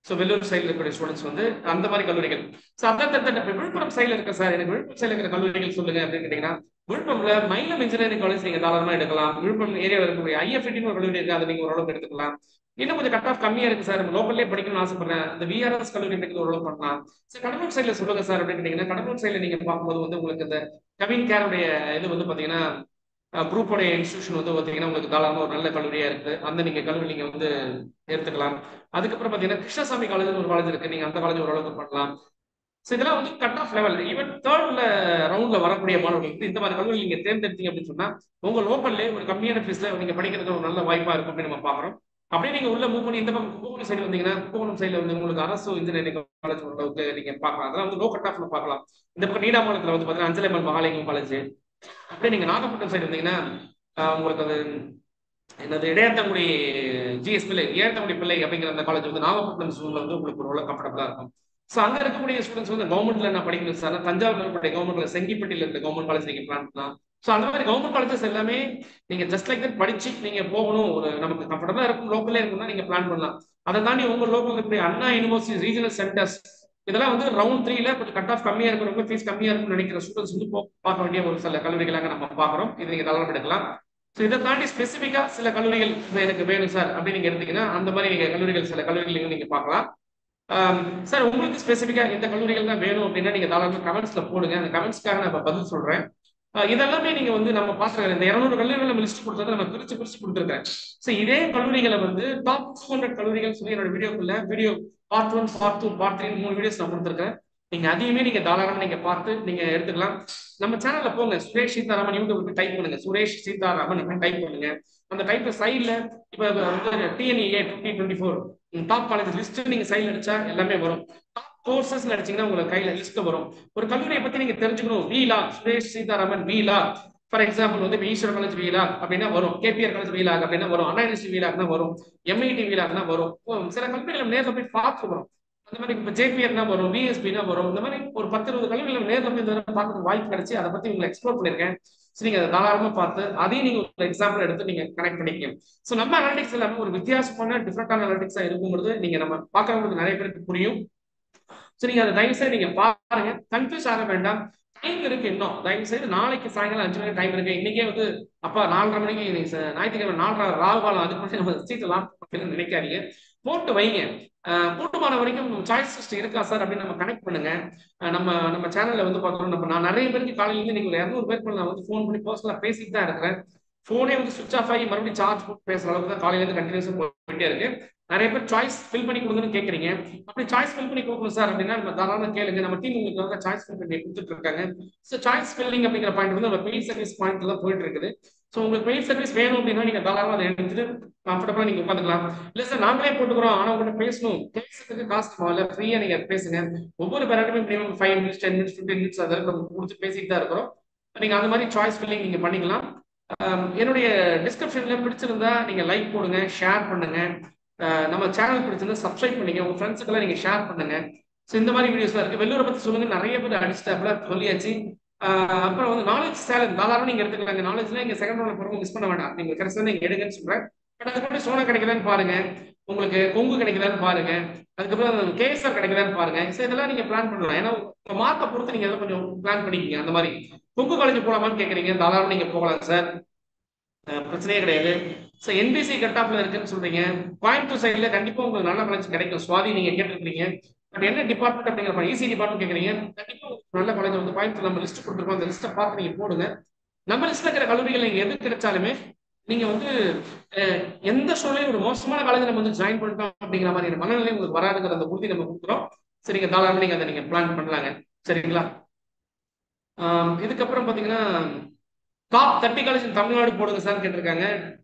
ஸோ வெள்ளூர் சைடில் இருக்கக்கூடிய ஸ்டூடெண்ட்ஸ் வந்து அந்த மாதிரி கல்லூரிகள். ஸோ அதான் விழுப்புரம் சைடில் இருக்க சார், எனக்கு விழுப்புரம் சைடில் இருக்கிற கல்லூரிகள் சொல்லுங்க அப்படின்னு கேட்டீங்கன்னா விழுப்புரம்ல மயிலம் இன்ஜினியரிங் காலேஜ் நீங்க தாராளமா எடுக்கலாம். விழுப்புரம் ஏரியாவில் இருக்கக்கூடிய ஐஎஃப்ஐடின்னு ஒரு கல்லூரி இருக்கு, அதை நீங்க ஓரளவுக்கு எடுத்துக்கலாம். இன்னும் கொஞ்சம் கட் ஆஃப் கம்மியா இருக்கு சார், லோக்கல்லே படிக்கணும்னு ஆசைப்படுறேன், அந்த விஆர்எஸ் கல்லூரி எடுக்கிறது ஓரளவு பண்ணலாம். சார் கடலூர் சைட்ல சொல்லுங்க சார் அப்படின்னு கேட்டீங்கன்னா கடலூர் சைட்ல நீங்க பார்க்கும்போது வந்து உங்களுக்கு இந்த கவின் கேருடைய இது வந்து பாத்தீங்கன்னா குரூப்போடைய இன்ஸ்டியூஷன் வந்து பாத்தீங்கன்னா உங்களுக்கு தாராளமா ஒரு நல்ல கல்லூரியா இருக்கு, அந்த நீங்க கல்லூரி நீங்க வந்து எடுத்துக்கலாம். அதுக்கப்புறம் பாத்தீங்கன்னா கிருஷ்ணசாமி காலேஜ் ஒரு காலேஜ் இருக்கு, நீங்க அந்த காலேஜ் ஓரளவுக்கு பண்ணலாம். ஸோ இதெல்லாம் வந்து கட் ஆஃப் லெவல் ஈவன் தேர்ட்ல ரவுண்ட்ல வரக்கூடிய மாணவர்களுக்கு இந்த மாதிரி கல்லூரி நீங்க தேர்ந்தெடுத்தீங்க அப்படின்னு சொன்னா உங்க லோக்கல்லே ஒரு கம்மியான ஃபீஸ்ல நீங்க படிக்கிறது ஒரு நல்ல வாய்ப்பா இருக்கும் அப்படின்னு நம்ம பாக்குறோம். அப்படியே நீங்க உள்ள மூவ் பண்ணி இந்த பக்கம் கும்பகோணம் சைடு வந்தீங்கன்னா கும்பகோணம் சைடுல வந்து உங்களுக்கு அரசு இன்ஜினியரிங் காலேஜ் ஓரளவுக்கு நீங்க பார்க்கலாம், அதெல்லாம் வந்து லோ கட் ஆஃப்ல பார்க்கலாம். இந்த பக்கம் நீடாமங்கலத்துல வந்து பாத்தீங்கன்னா அஞ்சலைமல் மகாலிங்கம் காலேஜ். அப்படியே நீங்க நாகப்பட்டினம் சைடு வந்தீங்கன்னா உங்களுக்கு அது என்னது இடையாத்தங்குடி ஜிஎஸ் பிள்ளை இடையாத்தங்குடி பிள்ளை அப்படிங்கிற அந்த காலேஜ் வந்து நாகப்பட்டினம் ஸ்கூல்ல வந்து உங்களுக்கு ஒரு கம்ஃபர்டபுளா இருக்கும். ஸோ அங்க இருக்கக்கூடிய ஸ்டூடெண்ட்ஸ் வந்து கவர்மெண்ட்ல என்ன படிக்கணும் சார், தஞ்சாவூர்ல இருக்கக்கூடிய கவர்மெண்ட்ல செங்கிப்பட்டியில இருக்க கவர்மெண்ட் காலேஜ் நீங்க பிளான் பண்ணலாம். ஸோ அந்த மாதிரி கவர்மெண்ட் காலேஜஸ் எல்லாமே நீங்க ஜஸ்ட் லைக் தட் படிச்சு நீங்க போகணும், ஒரு நமக்கு கம்ஃபர்டபுளா இருக்கும், லோக்கல்லே இருக்கும்னா நீங்க பிளான் பண்ணலாம். அதை தாண்டி உங்க லோக்கல் இருக்கக்கூடிய அண்ணா யூனிவர்சிட்டி ரீஜனல் சென்டர்ஸ் இதெல்லாம் வந்து ரவுண்ட் 3ல கொஞ்சம் கட் ஆஃப் கம்மியா இருக்கிறவங்க, ஃபீஸ் கம்மியா இருக்கும்னு நினைக்கிற ஸ்டூடெண்ட்ஸ் வந்து பார்க்க வேண்டிய ஒரு சில கல்லூரிகளாக நம்ம பார்க்குறோம். இது நீங்க தாராளமாக எடுக்கலாம். ஸோ இதை தாண்டி ஸ்பெசிஃபிக்கா சில கல்லூரிகள் எனக்கு வேணும் சார் அப்படின்னு நீங்க எடுத்தீங்கன்னா அந்த மாதிரி நீங்க கல்லூரிகள் சில கல்லூரிகளையும் நீங்க பார்க்கலாம். சார் உங்களுக்கு ஸ்பெசிஃபிக்கா இந்த கல்லூரிகள் தான் வேணும் அப்படின்னா நீங்க தாராளமாக கமெண்ட்ஸ்ல போடுங்க. அந்த கமெண்ட்ஸ்க்காக நான் பதில் சொல்றேன். இதெல்லாமே நீங்க வந்து நம்ம பார்க்குற இந்த 200 கல்லூரிகள் நம்ம லிஸ்ட் கொடுத்தது நம்ம பிரிச்சு கொடுத்துருக்கேன். ஸோ இதே கல்லூரிகளை வந்து டாப் 200 கல்லூரிகள் சொல்லி என்னோட video part 1 part 2 part 3 3 videos நான் கொடுத்துருக்கேன். நீங்க அதையுமே நீங்க தாராளமா நீங்க பார்த்து நீங்க எடுத்துக்கலாம். நம்ம சேனல்ல போங்க, சுரேஷ் சீதாராமன் யூடியூப் டைப் பண்ணுங்க, சுரேஷ் சீதாராமன் டைப் பண்ணுங்க. அந்த டைப் சைட்ல இப்ப வந்து டிஎன்இஏ 2024 டாப் காலேஜ் லிஸ்ட் நீங்க சைட்ல அடிச்சா எல்லாமே வரும். டாப் கோர்சஸ் அடிச்சீங்கன்னா உங்களுக்கு கையில லிஸ்ட் வரும். ஒரு கல்லூரியை பத்தி நீங்க தெரிஞ்சுக்கணும், வீலா சுரேஷ் சீதாராமன் வீலா ஃபார் எக்ஸாம்பிள் வந்து ஈஸ்வர காலேஜ் வீலா அப்படின்னா வரும், கேபிஆர் காலேஜ் வீலா அப்படின்னா வரும், அண்ணா யூனிவர்சிட்டி வீலாக்னா வரும், எம்ஐடி வீலாக்னா வரும். சில கல்லூரிகள் நேரில் போய் பார்த்து வரும். அந்த மாதிரி இப்போ ஜேபிஆர்னா வரும், விஎஸ்பினா வரும். இந்த மாதிரி ஒரு 10-20 கல்லூரிகள் நேரில் போய் பார்க்க வாய்ப்பு கிடைச்சி அதை பத்தி உங்களை எக்ஸ்ப்ளோர் பண்ணியிருக்கேன். ஸோ நீங்க அதை தாராளமா பார்த்து அதையும் நீங்க ஒரு எக்ஸாம்பிள் எடுத்து நீங்க கனெக்ட் பண்ணிக்கணும். ஸோ நம்ம அனாலிட்டிக்ஸ் எல்லாமே ஒரு வித்தியாசமான டிஃப்ரெண்டான அனாலிட்டிக்ஸா இருக்குங்கிறது நீங்க நம்ம பார்க்கறவங்களுக்கு நிறைய பேருக்கு புரியும். ஸோ நீங்க அதை தயவு செய்து நீங்க பாருங்க, கன்ஃபியூஸ் ஆக வேண்டாம். டைம் இருக்கு இன்னும், தயவு செய்து நாளைக்கு சாயங்காலம் 5 மணிக்கு டைம் இருக்கு. இன்னைக்கே வந்து அப்பா 4:30 மணிக்கு ஞாயிற்றுக்கிழமை 4:30 ராகு காலம், அதுக்கு மட்டும் நம்ம சீட்டெல்லாம் நினைக்காதீங்க, போட்டு வைங்க. கூட்டமான வரைக்கும் சாய்ஸ் லிஸ்ட் இருக்கா சார் அப்படின்னு நம்ம கனெக்ட் பண்ணுங்க. நம்ம சேனல்ல வந்து பார்த்தோம், நான் நிறைய பேருக்கு காலையில இன்னைக்கு ஒரு 200 பேருக்கு நான் வந்து ஃபோன் பண்ணி பர்சனலா பேசிட்டு தான் இருக்கிறேன். ஃபோனே வந்து சுவிச் ஆஃப் ஆகி மறுபடியும் சார்ஜ் போட்டு பேசுற அளவுக்கு தான் காலையில இருந்து கண்டினியூஸா போயிட்டே இருக்கு. நிறைய பேர் சாய்ஸ் ஃபில் பண்ணி கொடுங்கன்னு கேட்குறீங்க. அப்படி சாய்ஸ் ஃபில் பண்ணி கொடுக்கணும் சார் அப்படின்னா நம்ம தாராளமாக கேளுங்க, நம்ம டீம் உங்களுக்கு சாய்ஸ் ஃபில் பண்ணி கொடுத்துட்டு இருக்காங்க. ஸோ சாய்ஸ் ஃபில்லிங் அப்படிங்கிற பாயிண்ட் வந்து நம்ம பெய்ட் சர்வீஸ் பாயிண்ட்ல தான் போயிட்டு இருக்குது. ஸோ உங்களுக்கு பெய்ட் சர்வீஸ் வேணும் அப்படின்னா நீங்க தாராளமாக அதை எடுத்துட்டு கம்ஃபர்டபுளா நீங்க உட்காந்துக்கலாம். இல்லை சார் நாங்களே போட்டுக்கிறோம், ஆனால் உங்கள்கிட்ட பேசணும், பேசுறதுக்கு காசு இல்லை, ஃப்ரீயா நீங்க பேசுங்க. ஒவ்வொரு பேரட்டுமே மினிமம் 5 மினிட்ஸ் 10 மினிட்ஸ் 15 மினிட்ஸ் அதை நம்ம கொடுத்து பேசிட்டு தான் இருக்கிறோம். நீங்க அந்த மாதிரி சாய்ஸ் ஃபில்லிங் நீங்க பண்ணிக்கலாம். என்னுடைய டிஸ்கிரிப்ஷன்ல பிடிச்சிருந்தா நீங்க லைக் போடுங்க, ஷேர் பண்ணுங்க. நம்ம சேனல் பிடிச்சிருந்தா சப்ஸ்கிரைப் பண்ணுங்க, உங்க ஃப்ரெண்ட்ஸுக்கெல்லாம் நீங்க ஷேர் பண்ணுங்க. ஸோ இந்த மாதிரி வீடியோஸ்லாம் இருக்கு. வெள்ளூரை பத்தி சொல்லுங்க, நிறைய பேர் அடிச்சுட்டாப்ல சொல்லியாச்சு. அப்புறம் வந்து நாலேஜ் சேலஞ்ச் தாராளம் நீங்க எடுத்துக்கலாங்க. நாலேஜ்ல நீங்க செகண்ட் ரவுண்ட் போகிறவங்க மிஸ் பண்ண வேண்டாம், நீங்க கிடைச்சா நீங்க எடுங்கன்னு சொல்றேன். பட் அதுக்கப்புறம் சோனா கிடைக்குதான்னு பாருங்க, உங்களுக்கு கொங்கு கிடைக்குதான்னு பாருங்க, அதுக்கப்புறம் கேஎஸ்ஆர் கிடைக்குதான்னு பாருங்க. ஸோ இதெல்லாம் நீங்க பிளான் பண்ணலாம். ஏன்னா உங்க மார்க்கை பொறுத்து நீங்க எல்லாம் கொஞ்சம் பிளான் பண்ணிக்கிங்க. அந்த மாதிரி கொங்கு காலேஜ் போகலாமான்னு கேட்குறீங்க, தாராளம் நீங்க போகலாம் சார், பிரச்சனையே கிடையாது. ஸோ என்பிசி கட்டாப்ல இருக்குன்னு சொல்றீங்க, கோயம்புத்தூர் சைட்ல கண்டிப்பா உங்களுக்கு நல்ல காலேஜ் கிடைக்கும். சுவாதி நீங்க கேட்டுருக்கீங்க, பட் என்ன டிபார்ட்மெண்ட் அப்படிங்கிற ஈசி டிபார்ட்மெண்ட் கேட்குறீங்க, கண்டிப்பா நல்ல காலேஜ் வந்து கோயம்புத்தூர் நம்ம லிஸ்ட் கொடுத்துருக்கோம், அந்த லிஸ்ட்டை பார்த்து நீங்க போடுங்க. நம்ம லிஸ்ட்ல இருக்கிற கல்லூரிகள் நீங்க எது கிடைச்சாலுமே நீங்க வந்து எந்த சூழ்நிலையும் ஒரு மோசமான காலேஜ் நம்ம வந்து ஜாயின் பண்ணிட்டோம் அப்படிங்கிற மாதிரி மனநிலை உங்களுக்கு வராதுங்கிற அந்த உறுதி நம்ம கொடுக்குறோம். சரிங்க, தாராளமாக நீங்க அதை நீங்க பிளான் பண்ணலாங்க. சரிங்களா? இதுக்கப்புறம் பாத்தீங்கன்னா டாப் 30 காலேஜ் தமிழ்நாடு போடுங்க சார் கேட்டிருக்காங்க.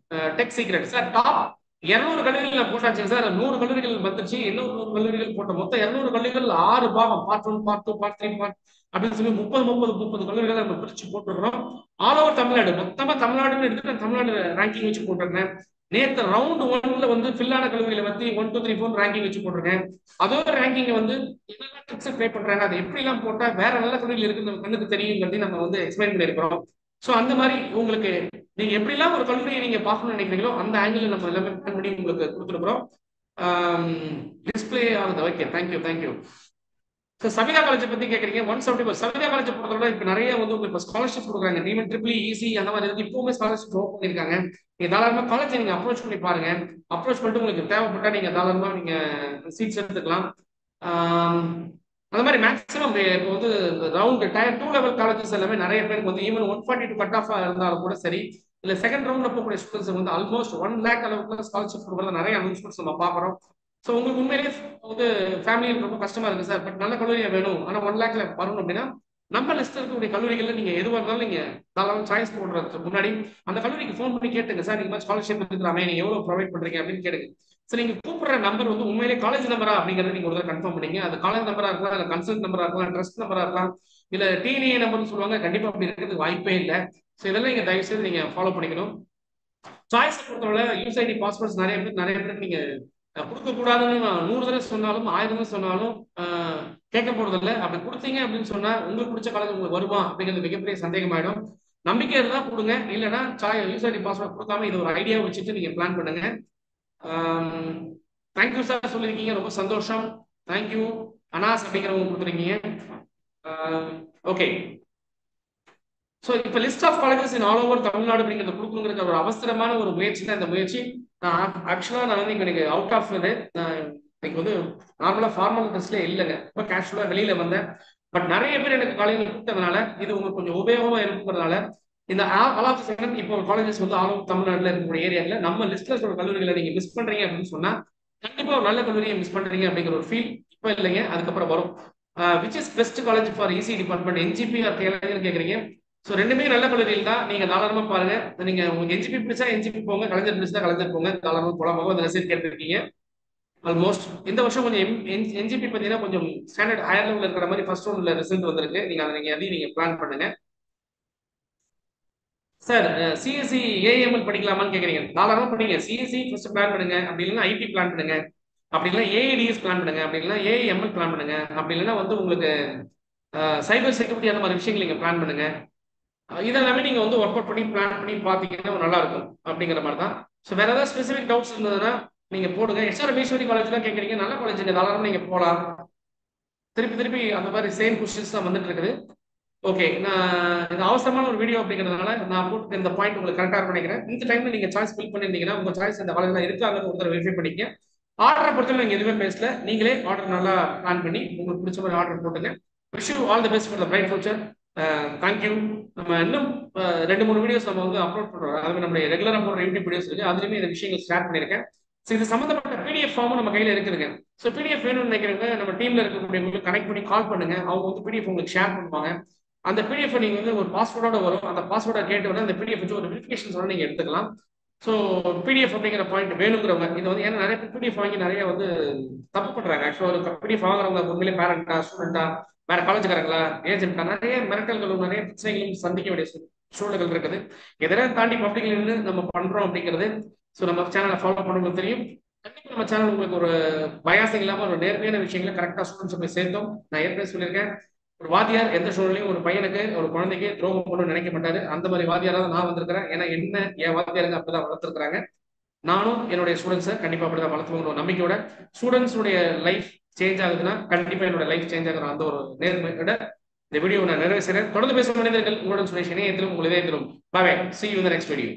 டெக் சீக்ரெட் சார் டாப் 200 கல்லூரிகள் போட்டாச்சுங்க சார், 100 கல்லூரிகள் வந்துருச்சு, இன்னும் 100 கல்லூரிகள் போட்ட மொத்தம் 200 கல்லூரிகள் 6 பாகம், பார்ட் 1 பார்ட் 2 பார்ட் 3 பார்ட் அப்படின்னு சொல்லி 30 கல்லூரிகள் நம்ம பிரிச்சு போட்டுருக்கிறோம். ஆல் ஓவர் தமிழ்நாடு, மொத்தமா தமிழ்நாடுன்னு எடுத்துட்டு தமிழ்நாடு ரேங்கிங் வச்சு போட்டிருக்கேன். நேற்று ரவுண்ட் 1ல வந்து ஃபில்லான கல்லூரிகளை பத்தி 1 2 3 4 ரேங்கிங் வச்சு போட்டிருக்கேன். அதோட ரேங்கிங் வந்து என்னெல்லாம் ட்ரிக்ஸ் ப்ளே பண்றாங்க, அதை எப்படி எல்லாம் போட்டா வேற நல்ல கல்லூரிகள் இருக்கு நம்ம கண்ணுக்கு தெரியும் நம்ம வந்து எக்ஸ்பிளைன் பண்ணியிருக்கிறோம். ஸோ அந்த மாதிரி உங்களுக்கு நீங்க எப்படிலாம் ஒரு கல்லூரியை நீங்க பார்க்கணும்னு நினைக்கிறீங்களோ அந்த ஆங்கிள் நம்ம எல்லாமே பிளான் பண்ணி உங்களுக்கு கொடுத்துருக்குறோம். டிஸ்பிளே ஆகுது, okay, thank you. So Savitha college பத்தி கேட்குறீங்க, 174 சவிதா காலேஜ் பொறுத்தவரை இப்போ நிறைய வந்து உங்களுக்கு ஸ்காலர்ஷிப் கொடுக்குறாங்க, டிமெண்ட் ட்ரிபிள் ஈஸி அந்த மாதிரி இருக்கு. இப்பவுமே ஸ்காலர்ஷிப் ஓப்பன் பண்ணியிருக்காங்க. நீங்க தாராளமாக காலேஜ் நீங்க அப்ரோச் பண்ணி பாருங்க. அப்ரோச் பண்ணிட்டு உங்களுக்கு தேவைப்பட்டா நீங்க தாராளமாக நீங்க சீட்ஸ் எடுத்துக்கலாம். அந்த மாதிரி மேக்ஸிமம் இப்போ வந்து ரவுண்ட் டயர் 2 லெவல் காலேஜஸ் எல்லாமே நிறைய பேருக்கு வந்து ஈவன் 142 கட் ஆஃப் இருந்தாலும் கூட சரி, இல்ல செகண்ட் ரவுண்ட்ல போகக்கூடிய ஸ்டூடெண்ட்ஸ் வந்து ஆல்மோஸ்ட் 1 lakh அளவுக்கு ஸ்காலர்ஷிப் கொடுக்குறது நிறைய அனௌன்ஸ்மெண்ட்ஸ் நம்ம பார்க்குறோம். ஸோ உங்களுக்கு உண்மையிலேயே வந்து ஃபேமிலி ரொம்ப கஷ்டமா இருக்கு சார், பட் நல்ல கல்லூரியா வேணும், ஆனால் 1 lakhல வரணும் அப்படின்னா நம்ம லிஸ்ட் இருக்கக்கூடிய கல்லூரிகளில் நீங்க எதுவாக இருந்தாலும் நீங்க தாராளமாக சாய்ஸ் போடுறதுக்கு முன்னாடி அந்த கல்லூரிக்கு ஃபோன் பண்ணி கேட்டுங்க, சார் நீங்க ஸ்காலர்ஷிப் இருக்கிறாமே, நீங்க எவ்வளவு ப்ரொவைட் பண்றீங்க அப்படின்னு கேளுங்க. சரி, நீங்க கூப்பிடுற நம்பர் வந்து உண்மையிலே காலேஜ் நம்பரா அப்படிங்கறத நீங்க ஒரு தடவை கன்ஃபார்ம் பண்ணீங்க. அது காலேஜ் நம்பரா இருக்கலாம், இல்ல கன்சல்ட் நம்பரா இருக்கலாம், ட்ரஸ்ட் நம்பரா இருக்கலாம், இல்ல டிஎன்ஏ நம்பர்னு சொல்லுவாங்க, கண்டிப்பா அப்படி இருக்கிறதுக்கு வாய்ப்பே இல்லை. ஸோ இதெல்லாம் நீங்க தயவு செய்து நீங்க ஃபாலோ பண்ணிக்கணும். சாய்ஸ் பொறுத்தவரை யூஸ் ஐடி பாஸ்வேர்ட்ஸ் நிறைய பேர் நீங்க கொடுக்க கூடாதுன்னு 100 தடவை சொன்னாலும் 1000 தடவை சொன்னாலும் கேட்க போறது இல்லை. அப்படி கொடுத்தீங்க அப்படின்னு சொன்னா உங்களுக்கு பிடிச்ச காலேஜ் உங்களுக்கு வருமா அப்படிங்கிறது மிகப்பெரிய சந்தேகமாயிடும். நம்பிக்கை இருந்தா கொடுங்க, இல்லைன்னா யூஸ் ஐடி பாஸ்வேர்ட் கொடுக்காம இது ஒரு ஐடியா வச்சுட்டு நீங்க பிளான் பண்ணுங்க. தேங்க்யூ சார் சொல்லியிருக்கீங்க, ரொம்ப சந்தோஷம். தேங்க்யூ அனாஸ் அப்படிங்கிறவங்க கொடுத்துருக்கீங்க. ஓகே, ஸோ இப்போ list of colleges in all over Tamil Nadu அப்படிங்கிறத கொடுக்கணுங்கிற ஒரு அவசரமான ஒரு முயற்சி தான் இந்த முயற்சி. ஆக்சுவலாக நான் வந்து எனக்கு அவுட் ஆஃப் இது இன்னைக்கு வந்து நார்மலாக ஃபார்மல் ட்ரெஸ்ல இல்லைங்க, ரொம்ப கேஷுவலாக வெளியில வந்தேன். பட் நிறைய பேர் எனக்கு காலேஜில் கூப்பிட்டதுனால இது உங்களுக்கு கொஞ்சம் உபயோகமாக இருக்குங்கிறதுனால இந்த ஆல் ஆஃப் செகண்ட் இப்போ காலேஜஸ் வந்து ஆல் ஓவர் தமிழ்நாட்டில் இருக்கக்கூடிய ஏரியாவில் நம்ம லிஸ்ட்ல சொல்ற கல்லூரிகளை நீங்க மிஸ் பண்றீங்க அப்படின்னு சொன்னா கண்டிப்பா ஒரு நல்ல கல்லூரியை மிஸ் பண்றீங்க அப்படிங்கிற ஒரு ஃபீல் இப்போ இல்லைங்க, அதுக்கப்புறம் வரும். Which is best college for EC department, NGP or கேட்குறீங்க. ஸோ ரெண்டுமே நல்ல கல்லூரியில் தான், நீங்க தாராளமா பாருங்க. நீங்க உங்களுக்கு என்ஜிபி பிடிச்சா என்ஜிபி போங்க, கலைஞர் பிடிச்சா கலைஞர் போங்க, தாராளமா போலாமாக அந்த ரிசல்ட் கேட்டிருக்கீங்க. ஆல்மோஸ்ட் இந்த வருஷம் கொஞ்சம் என்ஜிபி பார்த்தீங்கன்னா கொஞ்சம் ஸ்டாண்டர்ட் ஹையர் லெவலில் இருக்கிற மாதிரி ஃபர்ஸ்ட் ரவுண்ட்ல ரிசல்ட் வந்திருக்கு. நீங்க அதை அதையும் நீங்க பிளான் பண்ணுங்க. சார் சிஎஸ்சி ஏஎம்எல் படிக்கலாமான்னு கேட்குறீங்க, தாராளமாக படிங்க. சிஎஸ்சி ஃபர்ஸ்ட் பிளான் பண்ணுங்க, அப்படி இல்லைன்னா ஐடி பிளான் பண்ணுங்க, அப்படி இல்லைன்னா ஏஐடிஎஸ் பிளான் பண்ணுங்க, அப்படி இல்லைன்னா ஏஎம்எல் பிளான் பண்ணுங்க, அப்படி இல்லைன்னா வந்து உங்களுக்கு சைபர் செக்யூரிட்டி அந்த மாதிரி விஷயங்கள் நீங்க பிளான் பண்ணுங்க. இதெல்லாமே நீங்க வந்து ஒர்க் அவுட் பண்ணி பிளான் பண்ணி பார்த்தீங்கன்னா நல்லா இருக்கும் அப்படிங்கிற மாதிரி தான். ஸோ வேற ஏதாவது ஸ்பெசிஃபிக் டவுட்ஸ் இருந்ததுன்னா நீங்க போடுங்க. எஸ்ஆர் ஈஸ்வரி காலேஜ்லாம் கேட்குறீங்க, நல்ல காலேஜ் தாராளமாக நீங்க போகலாம். திருப்பி அந்த மாதிரி சேம் கொஸ்டின்ஸ் தான் வந்துட்டு இருக்குது. ஓகே, நான் இது அவசரமான ஒரு வீடியோ அப்படிங்கிறதுனால நான் போட்டு இந்த பாயிண்ட் உங்களுக்கு கரெக்டாக நினைக்கிறேன். இந்த டைம்ல நீங்க சாய்ஸ் ஃபில் பண்ணிருந்தீங்கன்னா உங்க சாய்ஸ் இந்த காலேஜ்ல இருக்காங்கன்னு ஒருத்தர் வெரிஃபை பண்ணிக்க. ஆர்டரை பொறுத்தவரை நீங்க எதுவுமே பேசல, நீங்களே ஆர்டர் நல்லா பிளான் பண்ணி உங்களுக்கு பிடிச்ச மாதிரி ஆர்டர் போட்டுங்க. Wish you all the best for the bright future. Thank you. நம்ம இன்னும் 2-3 வீடியோஸ் நம்ம வந்து அப்லோட் பண்றோம். அதுவே நம்மளுடைய ரெகுலரா போடுற யூடியூப் வீடியோஸ் இருக்கு, அதுலயுமே இந்த விஷயங்கள் ஷேர் பண்ணியிருக்கேன். ஸோ இது சம்பந்தப்பட்ட பிடிஎஃப் ஃபார்மும் நம்ம கையில இருக்குதுங்க. ஸோ பிடிஎஃப் வேணும்னு நினைக்கிறவங்க நம்ம டீம்ல இருக்கக்கூடியவங்களுக்கு கனெக்ட் பண்ணி கால் பண்ணுங்க, அவங்க வந்து பிடிஎஃப் உங்களுக்கு ஷேர் பண்ணுவாங்க. அந்த பிடிஎஃப் நீங்க வந்து ஒரு பாஸ்வேர்டோட வரும், அந்த பாஸ்வேர்டை கேட்டு வந்து அந்த பிடிஎஃப் வச்சு ஒரு வெரிஃபிகேஷன் நீங்க எடுத்துக்கலாம். ஸோ பிடிஎஃப் அப்படிங்கிற பாயிண்ட் வேணுங்கிறவங்க இது வந்து ஏன்னா நிறைய பேர் பிடிஎஃப் வாங்கி நிறைய வந்து தப்பு பண்றாங்க. ஆக்சுவலாக ஒரு பிடிஎஃப் வாங்குறவங்க உண்மையிலே பேரண்டா ஸ்டூடெண்டா வேற காலேஜுக்காரங்களா ஏஜென்ட்டா நிறைய மிரட்டல்களும் நிறைய பிரச்சனைகளும் சந்திக்க வேண்டிய சூழல்கள் இருக்குது. இதெல்லாம் தாண்டி பப்ளிக்ல இருந்து நம்ம பண்றோம் அப்படிங்கிறது. ஸோ நம்ம சேனலை ஃபாலோ பண்ணுறது தெரியும். கண்டிப்பா நம்ம சேனல் உங்களுக்கு ஒரு பயாசம் இல்லாம ஒரு நேர்மையான விஷயங்களை கரெக்டா ஸ்டூடெண்ட்ஸ் போய் சேர்த்தோம். நான் ஏற்கனவே சொல்லியிருக்கேன், ஒரு வாத்தியார் எந்த சூழ்நிலையும் ஒரு பையனுக்கு ஒரு குழந்தைக்கு துரோகம் பண்ணணும்னு நினைக்க மாட்டாரு. அந்த மாதிரி வாத்தியாராக நான் வந்திருக்கிறேன். ஏன்னா என்ன என் வாத்தியாருங்க அப்படிதான் வளர்த்துருக்காங்க. நானும் என்னுடைய ஸ்டூடெண்ட்ஸை கண்டிப்பா அப்படிதான் வளர்த்துவோங்கிற ஒரு நம்பிக்கையோட ஸ்டூடெண்ட்ஸுடைய லைஃப் சேஞ்ச் ஆகுதுன்னா கண்டிப்பா என்னோட லைஃப் சேஞ்ச் ஆகுற அந்த ஒரு நேர்மையோட இந்த வீடியோ நான் நிறைவு செய்கிறேன். தொடர்ந்து பேசும் மனிதர்கள் உங்களுடன் சுரேஷ் இணையத்திலும் உங்கள் இதயத்திலும். பாய், see you in the next video.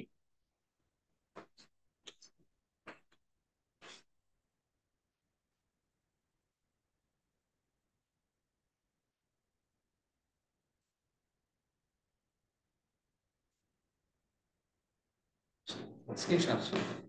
Screenshots.